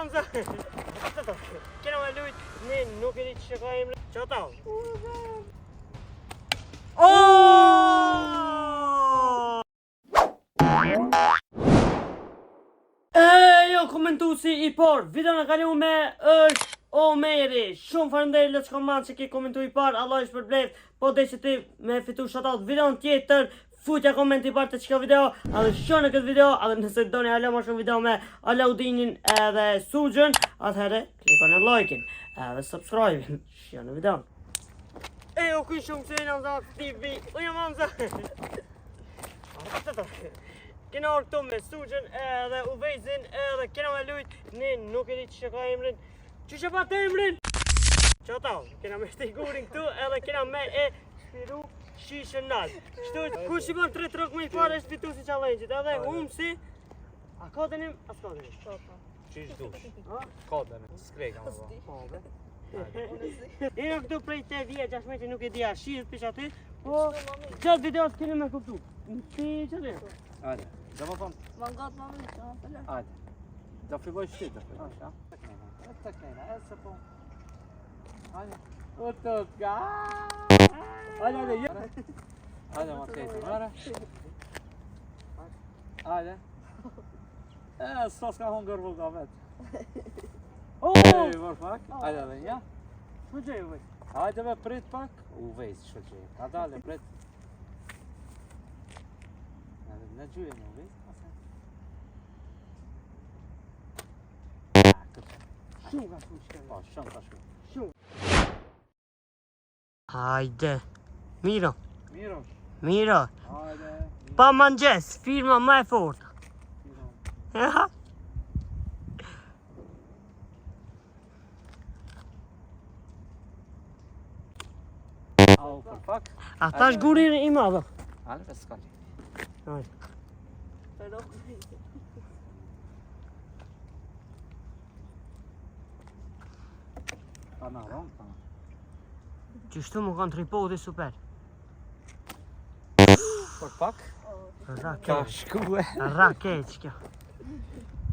Hamza. Kena me lujt, ne nuk e di që ka emrin. Qa ta? Jo, komentuesi i parë, video në kalu me është Omeri. Shumë faleminderit Let's Command që ke komentu i parë, Allah është përblet. Po dhe që ti me fitu shoutout video në tjetër, futja komenti i parë të qka video, edhe shonë në këtë video, edhe nëse doni hala ma shumë video me Alaudinin edhe Sugjën, atëherë klikon e like-in, edhe subscribe-in, shonë në video. O kuj shumë që në Hamza TV, unë Hamza. Kena orë këtu me Sugjën edhe Uvejzin edhe kena me lujt, ne nuk e di që ka emrin. Që që pa të emrin? Qa ta, kena me shtigurin këtu edhe kena me e shpiru shishën nalë. Shtu, ku shikon 3 trok me i parë është fitu si challenge-it edhe umë si... A ka të njëm? A s'ka të njëm? Qish dush? Ka të njëm, s'krejka më ba. Ero këtu prej te vje, gjashme që nuk e dija shizët pish aty, po gjatë videos keni me kuptu. Si që të njëm? Ajde, dhe më thonë. Ma ngatë ma më që në pëllë. Ajde. Do filloj shtit, do filloj shtit. Të knejna, e se po. Ajde. U të t'ka. Ajde, ajde, jë. Ajde, ma t'kejtë, mëre. Ajde. S'o s'ka hongër vulga vetë. Ej, mërë pak. Ajde, dhe nja. Shku gjej, uvej. Ajde me prit pak. Uvejt, shku gjej. A dale, prit. Në gjuje në uvejt. Shumë ka shku shkërë. Po, shumë ka shku. Shumë. Hajde. Miro. Miro. Miro. Hajde. Pa mëngjes, firma më e fortë. Miro. Au, për pak. Ata është gurin i madhë. Ale, për s'kalli. Hajde. Për okë. Pa në rong, pa në. Qështu më kanë tripodi super. Për pak. Ka Rakeq. shku e. Rakeq kjo.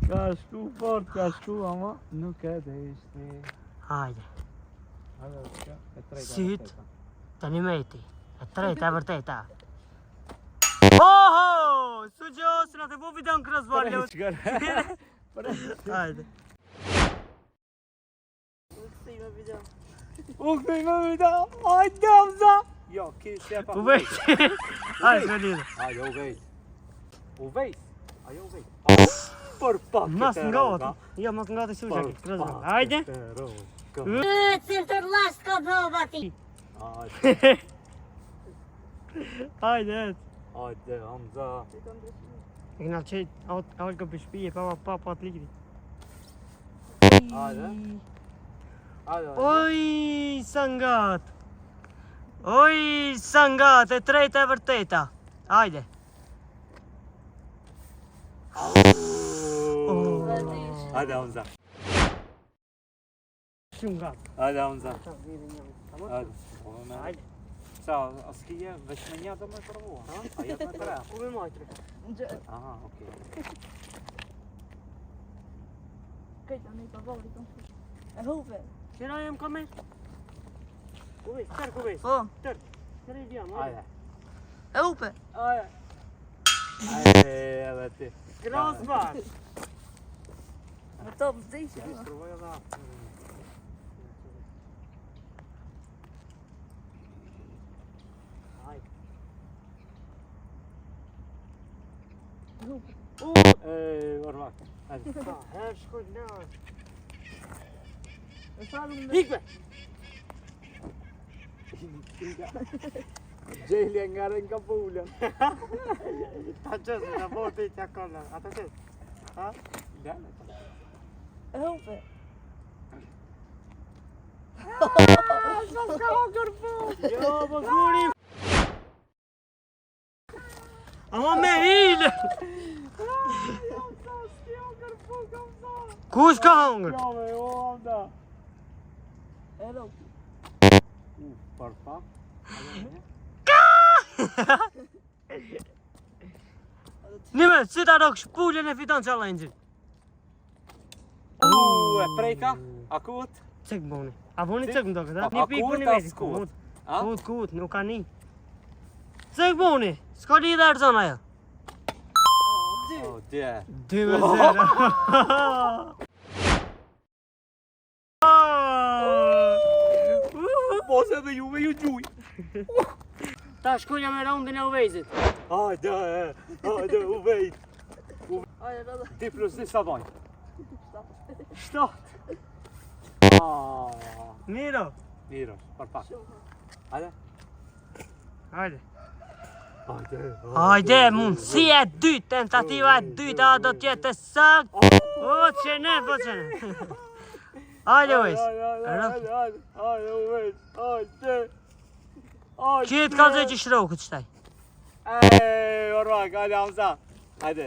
Ka shku fort, ka shku, ama nuk e dhe ishte. Hajde. Hajde, që, e trejta. Syt. Të një meti. E trejta e vërteta. Oho! Sugjë, se në të bu video në krasbar. Hajde. Kësi me video. U këtëj me video, hajde Hamza! Jo, ki se pa Uvejt. Hajde, me lidhe. Hajde, uvejt. Uvejt? Ajo uvejt. Për pak Mas këtë nga roga. ati. Jo, mas nga ati sugjë Për këtë krasbar. pak Hajde. këtë roga. Cilë të rlasë ka dhova ti. Hajde, Hajde. hajde Hamza. E këna qejt alka për shpije, pa të likri. Hajde. Hajde, hajde. Oj, sangat. Oj, sangat, e trejta e vërteta. Hajde. Hajde Hamza. Shumë gatë. Hajde Hamza. Hajde. Hajde. Hajde. Sa, a s'ki je veç me një do me provu, ha? A jetë me tre? Ku me majtri? Aha, okej. Këjta me i pavori të më. E hupe. Qëra jem kamer? Kuvejt, tërë kuvejt. Po. Tërë. Tërë i djam, Hajde. E hupe. Hajde. Hajde, edhe ti. Krasbar. Me top zdejshë. Ja, provoj edhe atë. Hajde. Ej, ormak. Hajde. Ha, her shkoj në. E falu me. Hikme! Gjeli nga rën ka pullën. Ta qësë, në bote i tja kolla. Ata qësë. Ha? Lene. E hupe. Sa s'ka hongër pu! Jo, po guri! Ama me hile! Kush ka hongër? Jo, me o, Hamza. E hupe. Për pak. Nime, si ta rok shpullën e fiton challenge-in. e prejka? Akut? Cek boni. A voni cek më doket, a? Po, Një pikë akut për një as veti. kut? A? Kut, nuk ka një. Cek boni. S'ka lidhe Erzon ajo. Oh, dje. 2-0. Mos edhe juve ju gjuj. Ta shkonja me raundin e Uvejzit. Hajde, u vejt. Hajde, rada. 2+2 sa bajnë? 7. Miro. Miro, për pak. Hajde. Hajde. Hajde. Hajde, mundësia e dytë, tentativa e dytë, a do t'jetë e sakt? O, që ne, po që ne. Hajde, Uvejz. Hajde, u vejt. Hajde. Qëtë ka zë që shrohu këtë shtaj. Ormak, hajde Hamza. Hajde.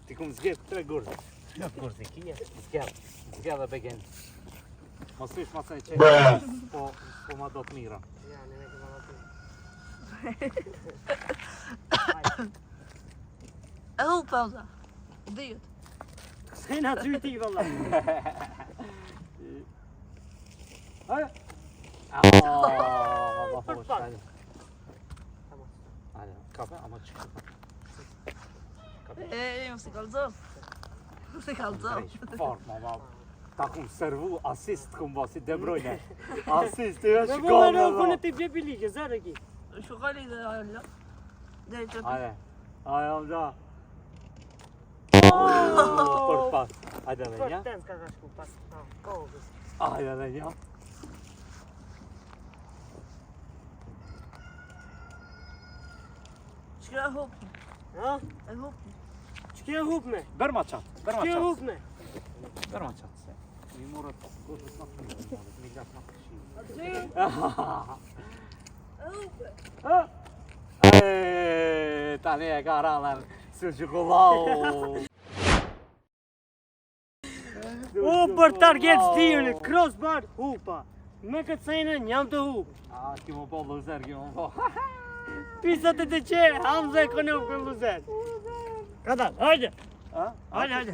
Ti kum zgjedh 3 gurë. Gurë, kije? Zgjedh dhe begen. Mos ish ma se që po ma do të mira. E hu pauza. Dyjët. Sena të gjyti, valla. Hajde. Ma fosh, hajde. Hajde, kape, ama që kape. Mos i kalzon. Mos i kalzon. Fort, mama. Ta kum servu, asist kum bo, si De Bruyne. Asist, jo Me shko vëllë me në bo. kënë t'i blepi ligje, zërë ki. Shukali dhe ajo. Deri që Hajde, hajde Hamza. Për pas. Hajde dhe Për nja. ten s'ka ka shku, pas. Kohës. Hajde dhe nja. Shkja e hupë. Ha? E hupë. Që kje hupme? Bërma qatë, bërma Kje qatë. hupme? Bërma qatë se. Mi morët gotës në të mirë, mi gjatë në të shirë. E hupë. Tani e ka rallën së gjukullau. O, për target stilë, crossbar, hupa. Me këtë sejnë, njam të hup. Ki më po luzer, ki më po. Pisat e të qe, Hamza e konof për luzer. Kada, hajde. Hajde.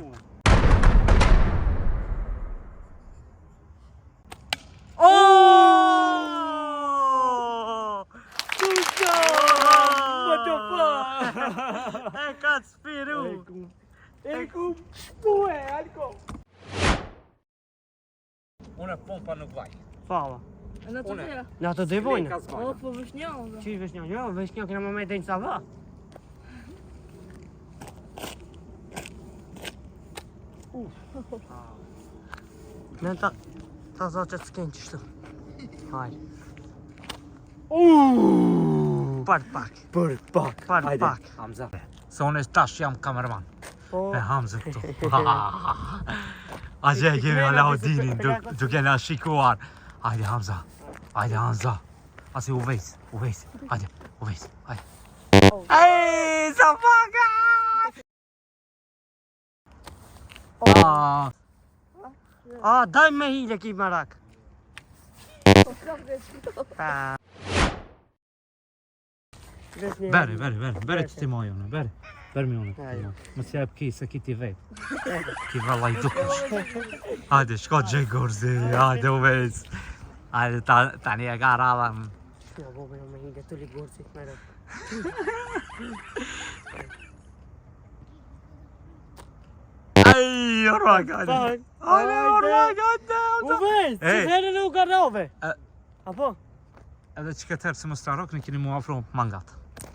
Oh! Kuqa! What the fuck? E ka të spiru. E ku shpue, alko. Unë pompa nuk vaj. Fala. E në të tjera. Në ato dy vojnë. Ka O, zbajnë. po vëshnjallë. Qi vëshnjo? Jo, vëshnjo kena më me dejnë sa va. Me ta za që të s'kenë qështu. Hajde. Për pak. Për pak. Për pak. Hamza. Se unë tash jam kamerman. Po, Me Hamza këtu. A që e kemi Alaudinin duke na shikuar. Hajde Hamza. Hajde Hamza. Asi Uvejs. Hajde. Uvejs. Hajde. Ej, sa paka! daj me hile ki marak. Bere që ti moj unë, bere. Bere mi unë. Më si jep ki, se ki ti vetë. Ki valla i dukesh. Hajde, shko gjej gorzi, hajde Uvejs. Hajde, tani e ka radhën. Ja, bobe jo me hile, të li gorësit me rëp. Ej, ormak, hajde. Hajde, ormak, hajde. Uvejs, që herë në u garove. Apo? Edhe që këtë herë se më strarok, në keni mu afro mangat.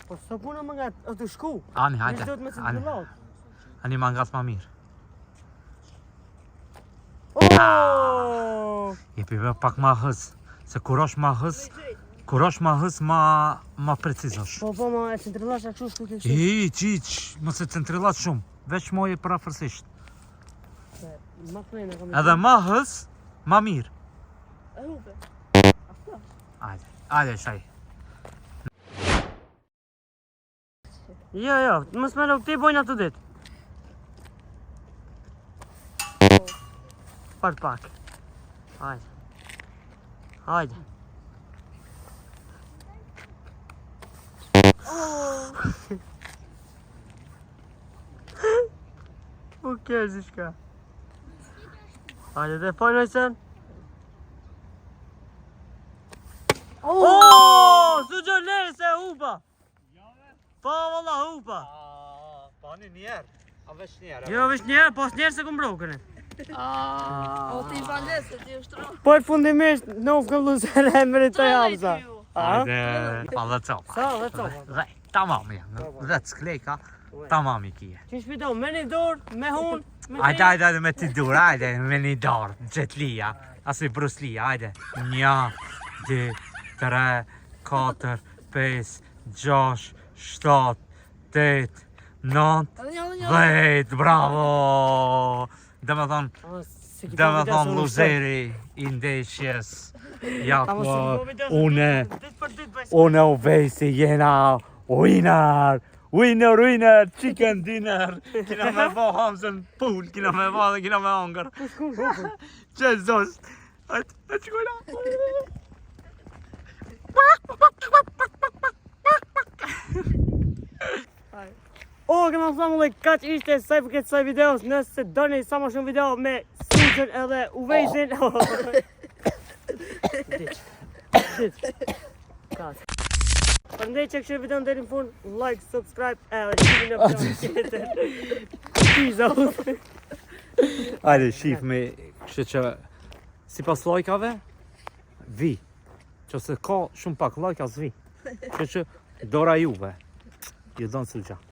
Po së puna më nga të shku. Ani, hajde. Nishtë do të me se të lot. Ani mangat ma mirë. Oh! Jepi ve pak ma hës. Se kur është ma hës, ma precizosh. Po, ma e centrillash a kështu shku të kështu. Iq, mos e centrillat shumë. Veç moje parafërsisht. Edhe ma hës, ma mirë. E hupë. Hajde, shaj. Jo, mos me luk, ti bojnë atë ditë. Për pak. Hajde. Po kërë zi shka. Hajde dhe Fajnojsen. Oh, su gjo lere se hupa. Po, valla, hupa. Po një njerë. A vesh njerë. Jo, vesh njerë, pas njerë se kum brokën. O ti valese, ti ushtro. Po e fundimisht nuk këlluzer e meritoj Hamza. Hajde, pa dhe copa. Sa, dhe copa. Dhe, tamam janë. Dhe të sklejka, tamam I kije. Që shpito, me një dorë, me hun, me Hajde me t'i dur, hajde me një dorë, Gjetlia, asi Bruce Lee, hajde. 1, 2, 3, 4, 5, 6, 7, 8, 9, 10, bravo! Dhe me thonë luzeri I ndeshjes. Ja po, une u vejsi jena winner! Winner, chicken dinner! Kina me bo Hamzën pool, kina me bo dhe kina me hongër. Jesus! Hajtë qikojna! O, këma thamë dhe kaq ishte saj për këtë saj videos. Nëse doni sa më shumë video me Sinqën edhe Uvejsin. Përndej që kështë video në deri në fund, like, subscribe, edhe qimi në video tjetër. Peace out. Hajde, shif me kështë që si pas lajkave, vi. Që se ka shumë pak lajka s'vi. Që dora juve. Ju donë së gja.